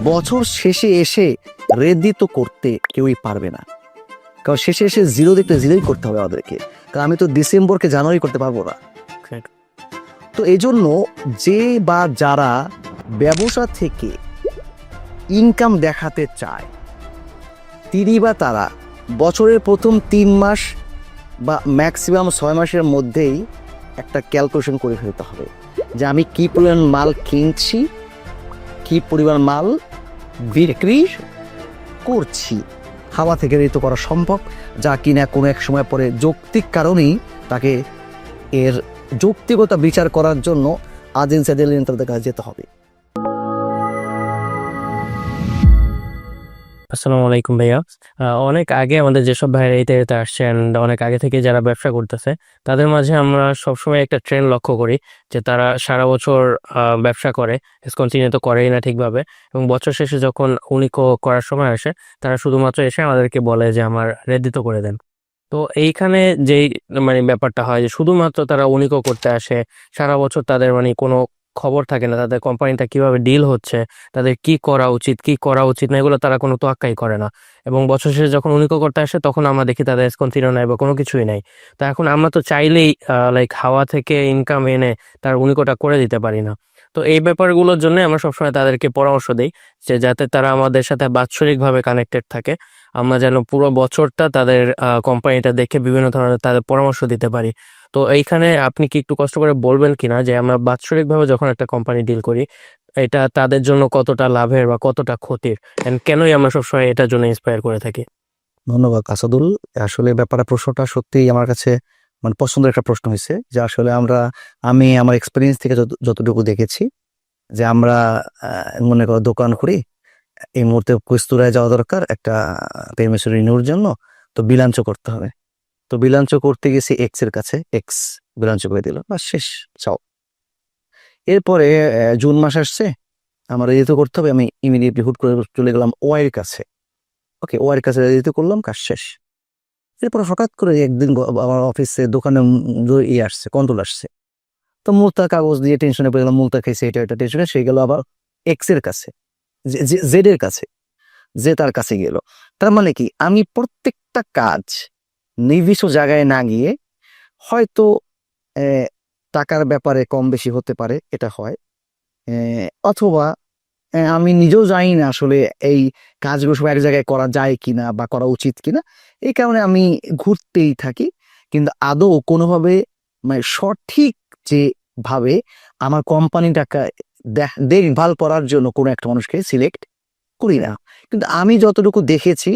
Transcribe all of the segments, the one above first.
বছর শেষে এসে রেডি তো করতে কেউই পারবে না, কারণ শেষে এসে জিরো দেখতে জিরোই করতে হবে আমাদেরকে, কারণ আমি তো ডিসেম্বরকে জানুয়ারি করতে পারবো না। তো এই জন্য যে বা যারা ব্যবসা থেকে ইনকাম দেখাতে চায় তিনি বা তারা বছরের প্রথম 3 মাস বা ম্যাক্সিমাম 6 মাসের মধ্যেই একটা ক্যালকুলেশন করে ফেলতে হবে যে আমি কি পরিমাণ মাল কিনছি, কি পরিমাণ মাল বিক্রি করছি। হাওয়া থেকে ঋতু করা সম্ভব, যা কিনা কোনো এক সময় পরে যৌক্তিক কারণেই তাকে এর যৌক্তিকতা বিচার করার জন্য আদিন সাদিন তাদের কাছে যেতে হবে। আসসালামু আলাইকুম ভাইয়া। অনেক আগে আমাদের যেসব ভাইরা এই এরিয়াতে আসছেন, অনেক আগে থেকে যারা ব্যবসা করতেছে, তাদের মাঝে আমরা সবসময় একটা ট্রেন্ড লক্ষ্য করি যে তারা সারা বছর ব্যবসা করে, কন্টিনিউ তো করেই না ঠিকভাবে, এবং বছর শেষে যখন উনিকো করার সময় আসে তারা শুধুমাত্র এসে আমাদেরকে বলে যে আমার রেডিত করে দেন। তো এইখানে যেই ব্যাপারটা হয় যে শুধুমাত্র তারা উনিকো করতে আসে, সারা বছর তাদের কোনো খবর থাকে না তাদের কোম্পানিটা কিভাবে ডিল হচ্ছে, তাদের কি করা উচিত কি করা উচিত না, এগুলো তারা কোনো তোয়াক্কাই করে না। এবং বছর শেষে যখন উনিকো করতে আসে তখন আমরা দেখি তাদের কন্টিনিউ নাই বা কোনো কিছুই নাই। তো এখন আমরা তো চাইলেই হাওয়া থেকে ইনকাম এনে তার উনিকোটা করে দিতে পারি না। তো এই ব্যাপারগুলোর জন্য আমরা সবসময় তাদেরকে পরামর্শ দিই যে যাতে তারা আমাদের সাথে বাৎসরিকভাবে কানেক্টেড থাকে, আমরা যেন পুরো বছরটা তাদের কোম্পানিটা দেখে বিভিন্ন ধরনের তাদের পরামর্শ দিতে পারি। তো এইখানে আপনি কি একটু কষ্ট করে বলবেন কিনা যে আমরা বাৎসরিকভাবে যখন একটা কোম্পানি ডিল করি এটা তাদের জন্য কতটা লাভের বা কতটা ক্ষতির, এন্ড কেনই আমরা সবসময় এটার জন্য ইন্সপায়ার করে থাকি? ধন্যবাদ আসাদুল। আসলে ব্যাপারটা প্রশ্নটা সত্যিই আমার কাছে পছন্দের একটা প্রশ্ন হয়েছে, যে আসলে আমি আমার এক্সপিরিয়েন্স থেকে যতটুকু দেখেছি যে আমরা মনে করো দোকান করি, এই মুহূর্তে কুস্তুরায় যাওয়া দরকার একটা পেমেন্ট রিনিউর জন্য, তো বিলাঞ্চ করতে হবে। তো বিলাঞ্চ করতে গেছি এক্স এর কাছে, এক্স বিলাঞ্চ করে দিল বা শেষ চাও। এরপরে জুন মাস আসছে, আমার রেডি করতে হবে, আমি ইমিডিয়েটলি হুট করে চলে গেলাম ওয়াই এর কাছে। ওকে, ওয়াই এর কাছে রেডি করলাম, কাজ শেষ। এরপর হঠাৎ করে একদিন আমার অফিসে দোকানে আসছে, কন্ট্রোল আসছে। তো মুলতা কাগজ দিয়ে টেনশনে পড়ে গেলাম, মুলতা খাইছে এটা টেনশনে, সে গেল আবার এক্স এর কাছে, জেড এর কাছে, যে তার কাছে গেল। তার মানে কি, আমি প্রত্যেকটা কাজ নির্দিষ্ট জায়গায় না গিয়ে হয়তো টাকার ব্যাপারে কম বেশি হতে পারে, এটা হয়, অথবা আমি নিজেও জানি না আসলে এই কাজগুলো সব এক জায়গায় করা যায় কিনা বা করা উচিত কিনা, এই কারণে আমি ঘুরতেই থাকি। কিন্তু আদৌ কোনোভাবে সঠিক যে ভাবে আমার কোম্পানিটাকে দেখভাল করার জন্য কোনো একটা মানুষকে সিলেক্ট করি না। কিন্তু আমি যতটুকু দেখেছি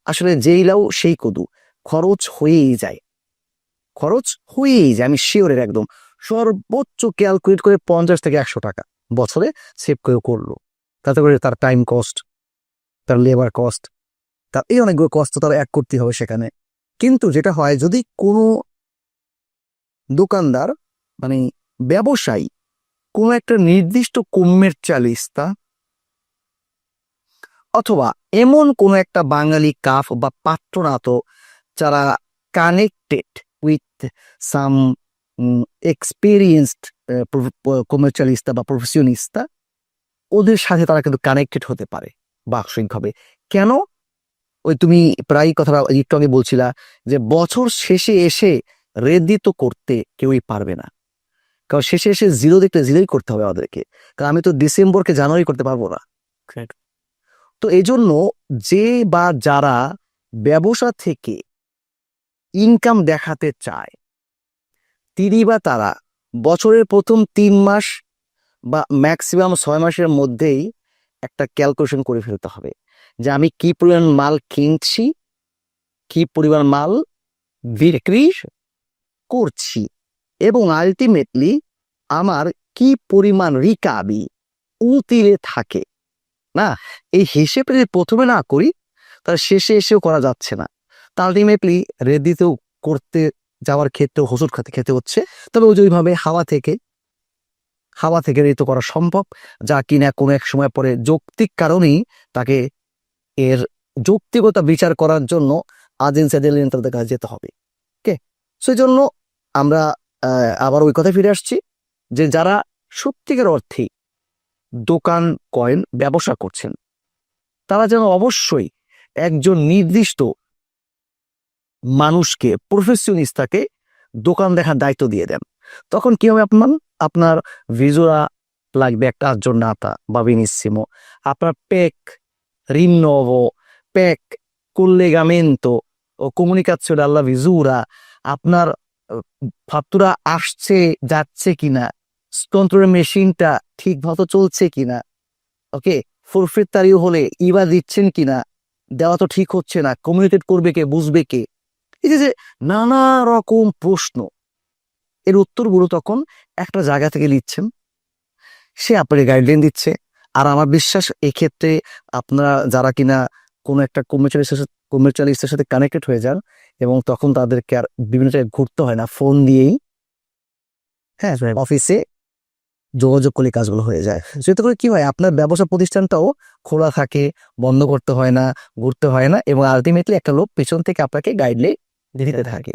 আসলে যেই লাউ সেই কদু, খরচ হয়েই যায়, খরচ হয়েই যায়, আমি শিওরের একদম সর্বোচ্চ ক্যালকুলেট করে 50 থেকে 100 টাকা বছরে সেভ করে করলো। তাতে করে তার টাইম কস্ট, তার লেবার কস্ট, তার এই অনেকগুলো কষ্ট তার এক করতে হবে সেখানে। কিন্তু যেটা হয়, যদি কোনো দোকানদার ব্যবসায়ী কোনো একটা নির্দিষ্ট কম্মার্শিয়ালিস্তা অথবা এমন কোনো একটা বাঙালি কাফ বা পাত্রনাত যারা কানেক্টেড উইথ সাম এক্সপিরিয়েন্সড কমার্শিয়ালিস্তা বা প্রফেশনিস্তা, ওদের সাথে তারা কিন্তু কানেক্টেড হতে পারে বাৎসরিকভাবে। কেন? ওই তুমি প্রায় কথাটা একটু আগে বলছিলা যে বছর শেষে এসে রেডি তো করতে কেউই পারবে না, কারণ শেষে এসে জিরো দেখতে জিরোই করতে হবে আমাদেরকে, কারণ আমি তো ডিসেম্বরকে জানুয়ারি করতে পারবো না। তো এই জন্য যে বা যারা ব্যবসা থেকে ইনকাম দেখাতে চায় তিনি বা তারা বছরের প্রথম 3 মাস বা ম্যাক্সিমাম 6 মাসের মধ্যেই একটা ক্যালকুলেশন করে ফেলতে হবে যে আমি কি পরিমাণ মাল কিনছি, কি পরিমাণ মাল বিক্রি করছি, এবং আলটিমেটলি আমার কি পরিমাণ রিকাবি উতিরে থাকে না। এই হিসেবে যদি প্রথমে না করি তাহলে শেষে এসেও করা যাচ্ছে না। তা আলটিমেটলি রেডিতেও করতে যাওয়ার ক্ষেত্রে হোঁচট খেতে হচ্ছে। তবে ওইভাবে হাওয়া থেকে ঋতু করা সম্ভব, যা কিনা কোনো এক সময় পরে যৌক্তিক কারণেই তাকে এর যৌক্তিকতা বিচার করার জন্য আদিন সাদিন তাদের কাছে যেতে হবে। ওকে, সেই জন্য আমরা আবার ওই কথায় ফিরে আসছি যে যারা সত্যিকার অর্থে দোকান কয়েন ব্যবসা করছেন তারা যেন অবশ্যই একজন নির্দিষ্ট মানুষকে, প্রফেশনিস্টকে দোকান দেখার দায়িত্ব দিয়ে দেন। তখন কি হবে, আপনার ভিজুরা লাগবে একটা আজ্জর্নাতা বা বেনিসিমো, আপনার পেক rinnovo, পেক collegamento ও comunicazione alla visura, আপনার ফাত্তুরা আসছে যাচ্ছে কিনা, কন্ট্রোলের মেশিনটা ঠিক মতো চলছে কিনা, ওকে, ফরফেটতারিও হলে ইবা দিচ্ছেন কিনা, দেওয়া তো ঠিক হচ্ছে না, কমিউনিকেট করবে কে, বুঝবে কে, এই যে নানা রকম প্রশ্ন, এর উত্তরগুলো তখন একটা জায়গা থেকে নিচ্ছেন, সে আপনাকে গাইডলাইন দিচ্ছে। আর আমার বিশ্বাস এক্ষেত্রে আপনারা যারা কিনা কোনো একটা কমার্শিয়ালিস্টের সাথে কানেক্টেড হয়ে যান, এবং তখন তাদেরকে আর বিভিন্ন জায়গায় ঘুরতে হয় না, ফোন দিয়েই হ্যাঁ অফিসে যোগাযোগ করলে কাজগুলো হয়ে যায়। সেটা করে কি হয়, আপনার ব্যবসা প্রতিষ্ঠানটাও খোলা থাকে, বন্ধ করতে হয় না, ঘুরতে হয় না, এবং আলটিমেটলি একটা লোক পেছন থেকে আপনাকে গাইডলাইন দিতে থাকে।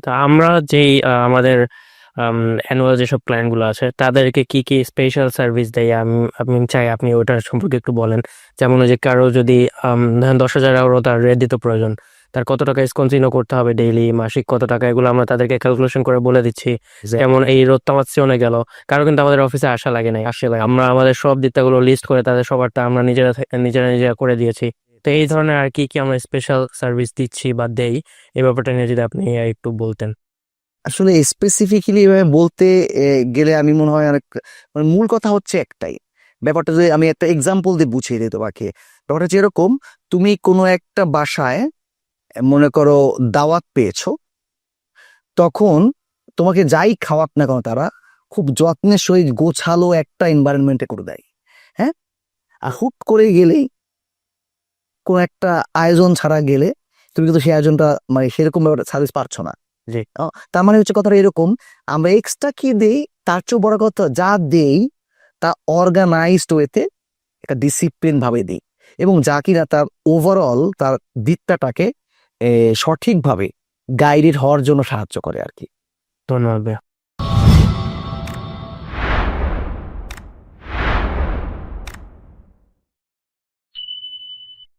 তো আমরা যেই আমাদের অ্যানুয়াল যেসব ক্লায়েন্ট গুলো আছে তাদেরকে কি কি স্পেশাল সার্ভিস দেয়, আমি চাই আপনি ওটার সম্পর্কে একটু বলেন। যেমন ওই যে কারো যদি ধরেন 10,000 এগারো তার রেট দিতে প্রয়োজন, তার কত টাকা কন্টিনিউ করতে হবে ডেইলি, মাসিক কত টাকা, এগুলো আমরা তাদেরকে ক্যালকুলেশন করে বলে দিচ্ছি। যেমন এই রোত্তামাচ্ছিওনে গেল, কারো কিন্তু আমাদের অফিসে আসা লাগে নাই, আমরা আমাদের সব দিকগুলো লিস্ট করে তাদের সবারটা আমরা নিজেরা করে দিয়েছি। তো এই ধরনের আর কি কি আমরা স্পেশাল সার্ভিস দিচ্ছি বা দেই, এই ব্যাপারটা নিয়ে যদি আপনি একটু বলতেন। আসলে স্পেসিফিক্যালি এভাবে বলতে গেলে আমি মনে হয় অনেক, মানে মূল কথা হচ্ছে একটাই, ব্যাপারটা যদি আমি একটা এক্সাম্পল দিয়ে বুঝিয়ে দিই তোমাকে, ব্যাপারটা হচ্ছে এরকম, তুমি কোনো একটা বাসায় মনে করো দাওয়াত পেয়েছো, তখন তোমাকে যাই খাওয়াক না কেন তারা খুব যত্নের সহিত গোছালো একটা এনভায়রনমেন্টে করে দেয়। হ্যাঁ, আর হুট করে গেলেই কোনো একটা আয়োজন ছাড়া গেলে তুমি কিন্তু সেই আয়োজনটা মানে সেরকম সার্ভিস পাচ্ছ না। জি। তার মানে হচ্ছে কথাটা এরকম, আমরা এক্সট্রা কি দেই, তার চেয়ে বড় কথা যা দেই তা অর্গানাইজড ওয়েতে একটা ডিসিপ্লিন ভাবে দিই, এবং যা কিনা তার ওভারঅল তার দিকটাকে সঠিকভাবে গাইডেড হওয়ার জন্য সাহায্য করে আর কি। ধন্যবাদ ভাইয়া।